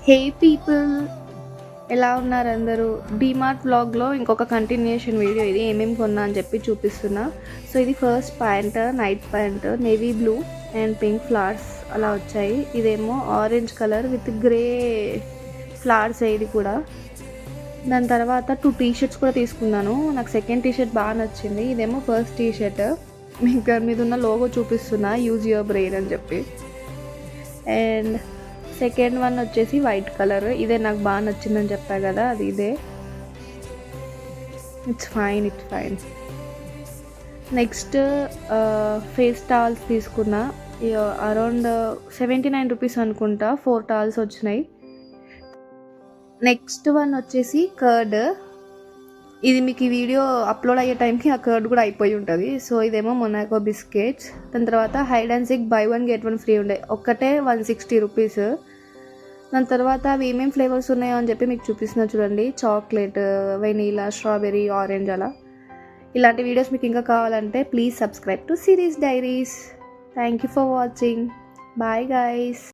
హే people, ఎలా ఉన్నారు అందరూ? డీమార్ట్ వ్లాగ్లో ఇంకొక కంటిన్యూషన్ వీడియో ఇది. ఏమేమి కొన్నా అని చెప్పి చూపిస్తున్నా. సో ఇది first pant, night pant, navy blue and pink flowers అలా వచ్చాయి. ఇదేమో orange colour with grey flowers. ఇది కూడా. దాని తర్వాత 2 టీ-షర్ట్స్ కూడా తీసుకున్నాను. నాకు సెకండ్ టీ-షర్ట్ బాగా నచ్చింది. ఇదేమో ఫస్ట్ టీ-షర్ట్. మీకు దాని మీద ఉన్న లోగో చూపిస్తున్నా, యూజ్ యువర్ బ్రెయిన్ అని చెప్పి. అండ్ సెకండ్ వన్ వచ్చేసి వైట్ కలర్. ఇదే నాకు బాగా నచ్చిందని చెప్పా కదా, అది ఇదే. It's fine. Next face towels తీసుకున్నా. అరౌండ్ 79 రూపీస్ అనుకుంటా. 4 టవల్స్ వచ్చినాయి. నెక్స్ట్ వన్ వచ్చేసి కర్డ్. ఇది మీకు ఈ వీడియో అప్లోడ్ అయ్యే టైంకి ఆ కర్డ్ కూడా అయిపోయి ఉంటుంది. సో ఇదేమో మొనాకో బిస్కెట్స్. దాని తర్వాత hide and seek buy 1 get 1 free ఉండే. ఒక్కటే 160 రూపీస్. దాని తర్వాత అవి ఏమేమి ఫ్లేవర్స్ ఉన్నాయో అని చెప్పి మీకు చూపిస్తున్నా చూడండి. చాక్లెట్, వెనీలా, స్ట్రాబెర్రీ, ఆరెంజ్ అలా. ఇలాంటి వీడియోస్ మీకు ఇంకా కావాలంటే please subscribe to Series Diaries. Thank you for watching. Bye guys.